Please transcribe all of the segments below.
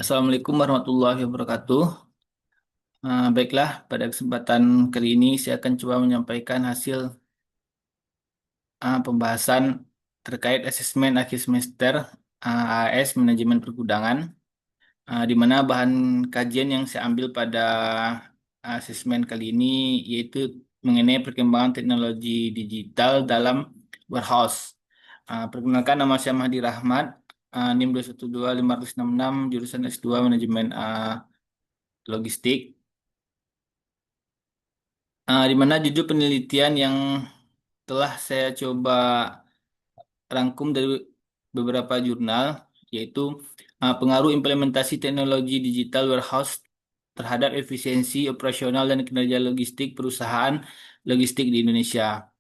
Assalamualaikum warahmatullahi wabarakatuh. Baiklah, pada kesempatan kali ini saya akan coba menyampaikan hasil pembahasan terkait asesmen akhir semester AS Manajemen Pergudangan, di mana bahan kajian yang saya ambil pada asesmen kali ini yaitu mengenai perkembangan teknologi digital dalam warehouse. Perkenalkan, nama saya Mahdi Rahmat, NIM 2125666, jurusan S2 Manajemen Logistik. Di mana judul penelitian yang telah saya coba rangkum dari beberapa jurnal, yaitu pengaruh implementasi teknologi digital warehouse terhadap efisiensi operasional dan kinerja logistik perusahaan logistik di Indonesia.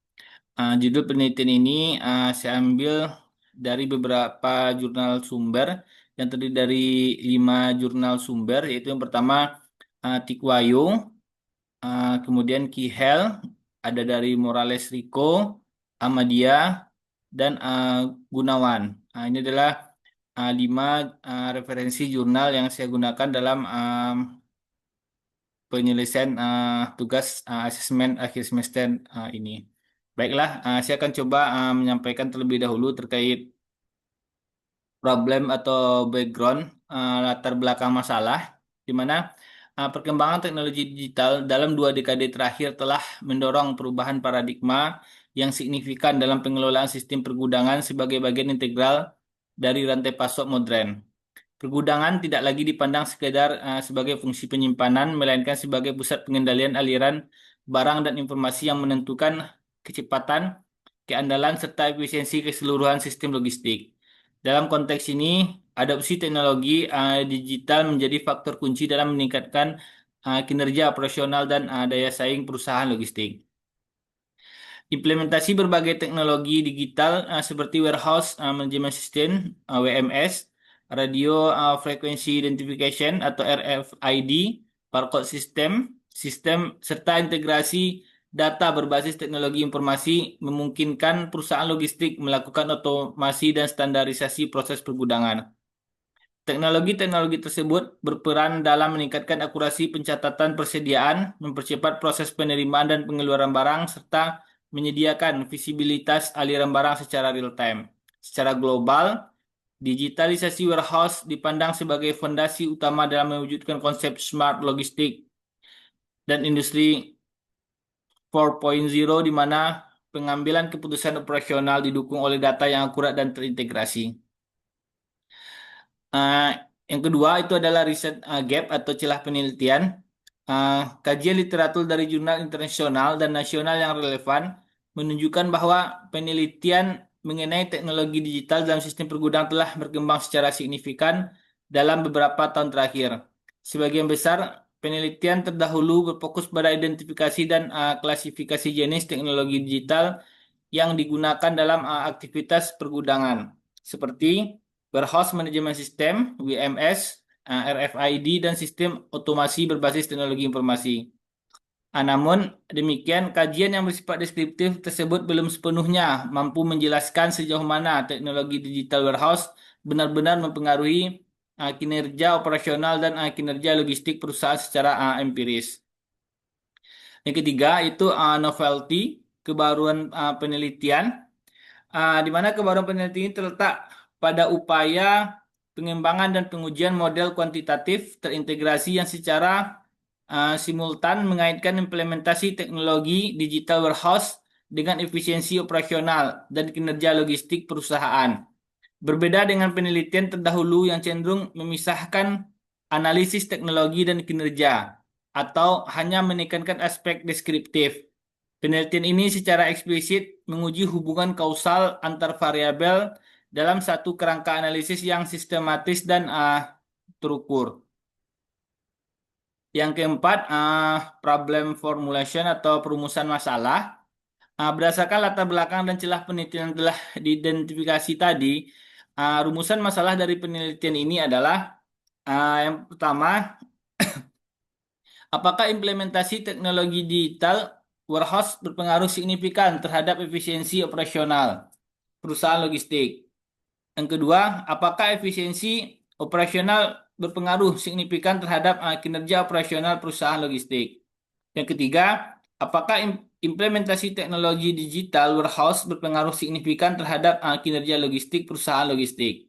Judul penelitian ini saya ambil dari beberapa jurnal sumber yang terdiri dari 5 jurnal sumber, yaitu yang pertama Tikwayo, kemudian Kihel, ada dari Morales Rico, Ahmadiyah, dan Gunawan. Ini adalah 5 referensi jurnal yang saya gunakan dalam penyelesaian tugas asesmen akhir semester ini. Baiklah, saya akan coba menyampaikan terlebih dahulu terkait problem atau background, latar belakang masalah, di mana perkembangan teknologi digital dalam 2 dekade terakhir telah mendorong perubahan paradigma yang signifikan dalam pengelolaan sistem pergudangan sebagai bagian integral dari rantai pasok modern. Pergudangan tidak lagi dipandang sekedar sebagai fungsi penyimpanan, melainkan sebagai pusat pengendalian aliran barang dan informasi yang menentukan kecepatan, keandalan, serta efisiensi keseluruhan sistem logistik. Dalam konteks ini, adopsi teknologi digital menjadi faktor kunci dalam meningkatkan kinerja operasional dan daya saing perusahaan logistik. Implementasi berbagai teknologi digital seperti Warehouse Management System (WMS), Radio Frequency Identification atau RFID, barcode system, sistem serta integrasi data berbasis teknologi informasi memungkinkan perusahaan logistik melakukan otomasi dan standarisasi proses pergudangan. Teknologi-teknologi tersebut berperan dalam meningkatkan akurasi pencatatan persediaan, mempercepat proses penerimaan dan pengeluaran barang, serta menyediakan visibilitas aliran barang secara real-time. Secara global, digitalisasi warehouse dipandang sebagai fondasi utama dalam mewujudkan konsep smart logistik dan industri 4.0, di mana pengambilan keputusan operasional didukung oleh data yang akurat dan terintegrasi. Uh, yang kedua itu adalah riset gap atau celah penelitian. Kajian literatur dari jurnal internasional dan nasional yang relevan menunjukkan bahwa penelitian mengenai teknologi digital dalam sistem pergudang telah berkembang secara signifikan dalam beberapa tahun terakhir. Sebagian besar penelitian terdahulu berfokus pada identifikasi dan klasifikasi jenis teknologi digital yang digunakan dalam aktivitas pergudangan, seperti Warehouse Management System, WMS, RFID, dan sistem otomasi berbasis teknologi informasi. Namun demikian, kajian yang bersifat deskriptif tersebut belum sepenuhnya mampu menjelaskan sejauh mana teknologi digital warehouse benar-benar mempengaruhi kinerja operasional dan kinerja logistik perusahaan secara empiris. Yang ketiga itu novelty, kebaruan penelitian, di mana kebaruan penelitian ini terletak pada upaya pengembangan dan pengujian model kuantitatif terintegrasi yang secara simultan mengaitkan implementasi teknologi digital warehouse dengan efisiensi operasional dan kinerja logistik perusahaan. Berbeda dengan penelitian terdahulu yang cenderung memisahkan analisis teknologi dan kinerja atau hanya menekankan aspek deskriptif. Penelitian ini secara eksplisit menguji hubungan kausal antar variabel dalam satu kerangka analisis yang sistematis dan terukur. Yang keempat, problem formulation atau perumusan masalah. Berdasarkan latar belakang dan celah penelitian yang telah diidentifikasi tadi, rumusan masalah dari penelitian ini adalah yang pertama, apakah implementasi teknologi digital warehouse berpengaruh signifikan terhadap efisiensi operasional perusahaan logistik? Yang kedua, apakah efisiensi operasional berpengaruh signifikan terhadap kinerja operasional perusahaan logistik. Yang ketiga, apakah implementasi teknologi digital warehouse berpengaruh signifikan terhadap kinerja logistik perusahaan logistik?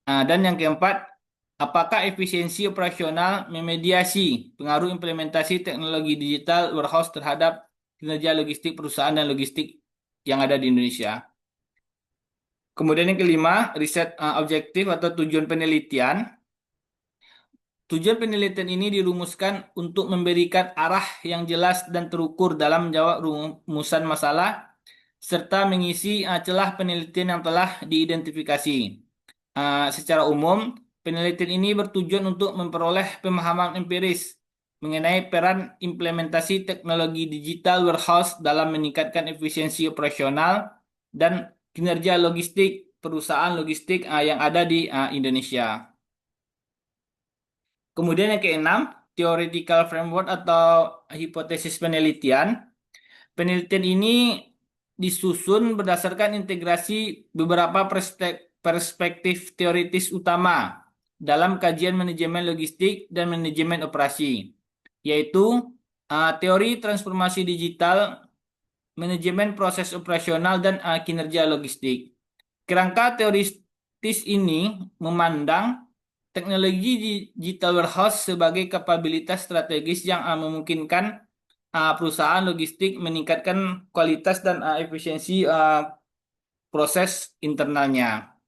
Dan yang keempat, apakah efisiensi operasional memediasi pengaruh implementasi teknologi digital warehouse terhadap kinerja logistik perusahaan dan logistik yang ada di Indonesia? Kemudian yang kelima, riset objektif atau tujuan penelitian. Tujuan penelitian ini dirumuskan untuk memberikan arah yang jelas dan terukur dalam menjawab rumusan masalah serta mengisi celah penelitian yang telah diidentifikasi. Secara umum, penelitian ini bertujuan untuk memperoleh pemahaman empiris mengenai peran implementasi teknologi digital warehouse dalam meningkatkan efisiensi operasional dan kinerja logistik perusahaan logistik yang ada di Indonesia. Kemudian yang keenam, theoretical framework atau hipotesis penelitian. Penelitian ini disusun berdasarkan integrasi beberapa perspektif teoritis utama dalam kajian manajemen logistik dan manajemen operasi, yaitu teori transformasi digital, manajemen proses operasional, dan kinerja logistik. Kerangka teoritis ini memandang teknologi digital warehouse sebagai kapabilitas strategis yang memungkinkan perusahaan logistik meningkatkan kualitas dan efisiensi proses internalnya.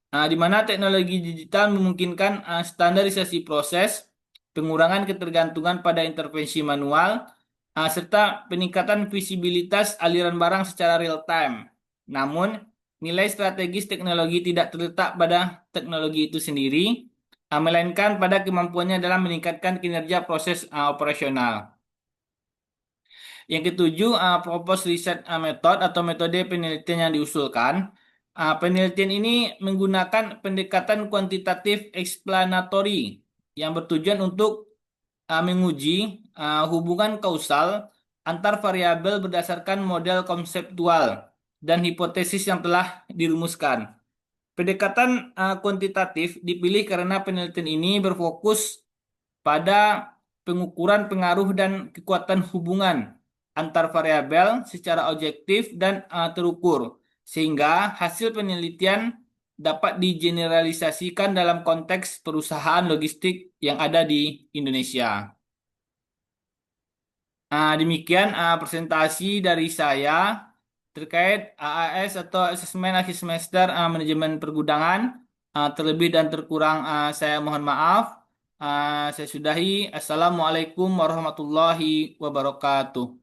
Di mana teknologi digital memungkinkan standarisasi proses, pengurangan ketergantungan pada intervensi manual, serta peningkatan visibilitas aliran barang secara real time. Namun, nilai strategis teknologi tidak terletak pada teknologi itu sendiri, melainkan pada kemampuannya dalam meningkatkan kinerja proses operasional. Yang ketujuh, proposed research method atau metode penelitian yang diusulkan. Penelitian ini menggunakan pendekatan kuantitatif explanatory yang bertujuan untuk menguji hubungan kausal antar variabel berdasarkan model konseptual dan hipotesis yang telah dirumuskan. Pendekatan kuantitatif dipilih karena penelitian ini berfokus pada pengukuran pengaruh dan kekuatan hubungan antar variabel secara objektif dan terukur, sehingga hasil penelitian dapat digeneralisasikan dalam konteks perusahaan logistik yang ada di Indonesia. Demikian presentasi dari saya terkait AAS atau Asesmen Akhir Semester Manajemen Pergudangan. Terlebih dan terkurang saya mohon maaf. Saya sudahi. Assalamualaikum warahmatullahi wabarakatuh.